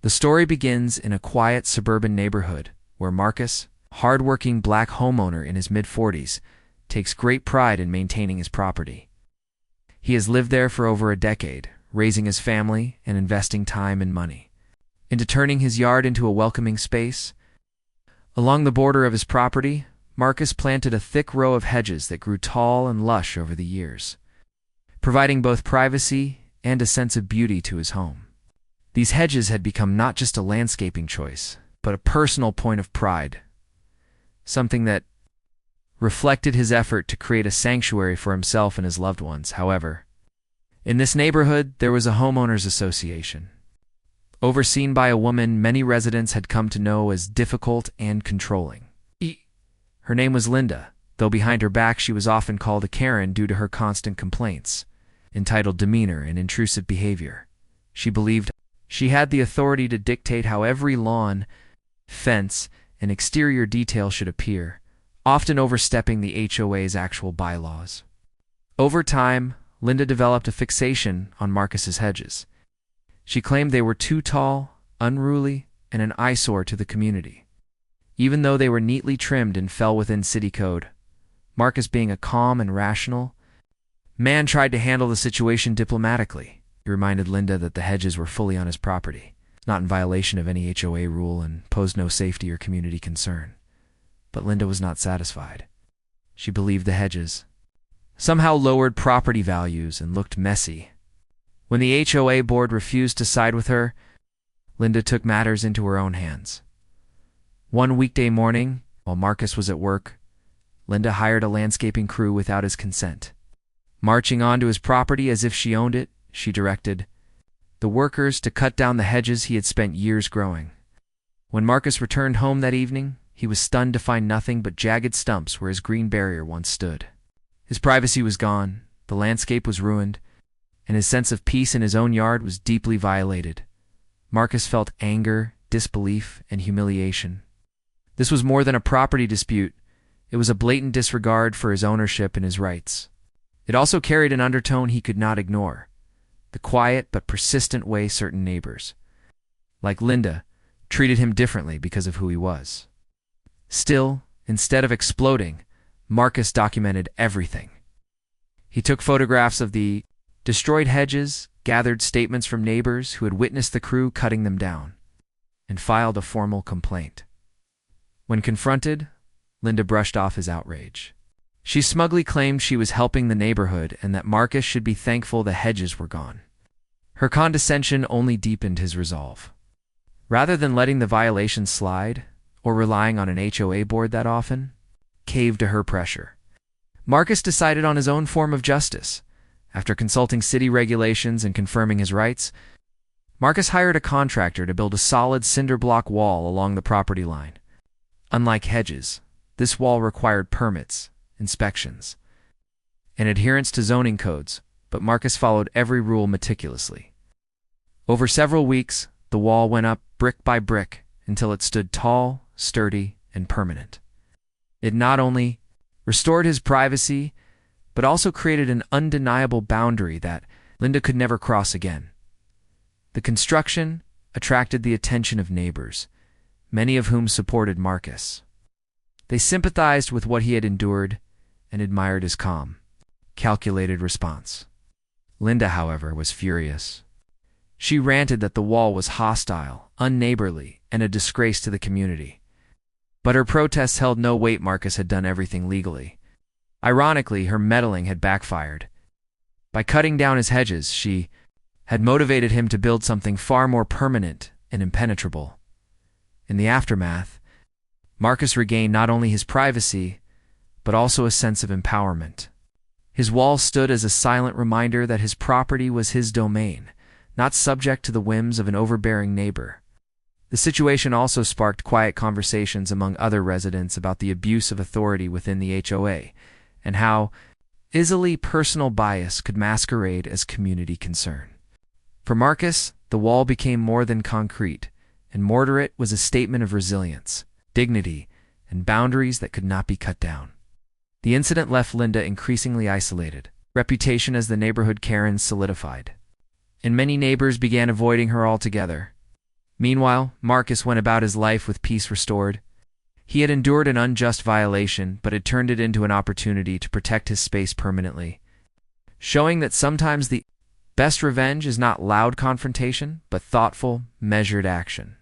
The story begins in a quiet suburban neighborhood where Marcus, hard-working black homeowner in his mid-40s, takes great pride in maintaining his property. He has lived there for over a decade, raising his family and investing time and money into turning his yard into a welcoming space. Along the border of his property, Marcus planted a thick row of hedges that grew tall and lush over the years, providing both privacy and a sense of beauty to his home. These hedges had become not just a landscaping choice, but a personal point of pride, something that reflected his effort to create a sanctuary for himself and his loved ones. However, in this neighborhood, there was a homeowners association, overseen by a woman many residents had come to know as difficult and controlling. Her name was Linda, though behind her back she was often called a Karen due to her constant complaints, entitled demeanor, and intrusive behavior. She believed she had the authority to dictate how every lawn, fence, and exterior detail should appear, often overstepping the HOA's actual bylaws. Over time, Linda developed a fixation on Marcus's hedges. She claimed they were too tall, unruly, and an eyesore to the community. Even though they were neatly trimmed and fell within city code, Marcus, being a calm and rational man, tried to handle the situation diplomatically. He reminded Linda that the hedges were fully on his property, not in violation of any HOA rule, and posed no safety or community concern. But Linda was not satisfied. She believed the hedges somehow lowered property values and looked messy. When the HOA board refused to side with her, Linda took matters into her own hands. One weekday morning, while Marcus was at work, Linda hired a landscaping crew without his consent. Marching onto his property as if she owned it, she directed the workers to cut down the hedges he had spent years growing. When Marcus returned home that evening, he was stunned to find nothing but jagged stumps where his green barrier once stood. His privacy was gone, the landscape was ruined, and his sense of peace in his own yard was deeply violated. Marcus felt anger, disbelief, and humiliation. This was more than a property dispute. It was a blatant disregard for his ownership and his rights. It also carried an undertone he could not ignore: the quiet but persistent way certain neighbors, like Linda, treated him differently because of who he was. Still, instead of exploding, Marcus documented everything. He took photographs of the destroyed hedges, gathered statements from neighbors who had witnessed the crew cutting them down, and filed a formal complaint. When confronted, Linda brushed off his outrage. She smugly claimed she was helping the neighborhood and that Marcus should be thankful the hedges were gone. Her condescension only deepened his resolve. Rather than letting the violation slide, or relying on an HOA board that often, caved to her pressure, Marcus decided on his own form of justice. After consulting city regulations and confirming his rights, Marcus hired a contractor to build a solid cinder block wall along the property line. Unlike hedges, this wall required permits, inspections, and adherence to zoning codes, but Marcus followed every rule meticulously. Over several weeks, the wall went up brick by brick until it stood tall, sturdy, and permanent. It not only restored his privacy, but also created an undeniable boundary that Linda could never cross again. The construction attracted the attention of neighbors, many of whom supported Marcus. They sympathized with what he had endured and admired his calm, calculated response. Linda, however, was furious. She ranted that the wall was hostile, unneighborly, and a disgrace to the community. But her protests held no weight. Marcus had done everything legally. Ironically, her meddling had backfired. By cutting down his hedges, she had motivated him to build something far more permanent and impenetrable. In the aftermath, Marcus regained not only his privacy, but also a sense of empowerment. His wall stood as a silent reminder that his property was his domain, not subject to the whims of an overbearing neighbor. The situation also sparked quiet conversations among other residents about the abuse of authority within the HOA, and how easily personal bias could masquerade as community concern. For Marcus, the wall became more than concrete, and mortar it was a statement of resilience, dignity, and boundaries that could not be cut down. The incident left Linda increasingly isolated. Reputation as the neighborhood Karen solidified, and many neighbors began avoiding her altogether. Meanwhile, Marcus went about his life with peace restored. He had endured an unjust violation, but had turned it into an opportunity to protect his space permanently, showing that sometimes the best revenge is not loud confrontation, but thoughtful, measured action.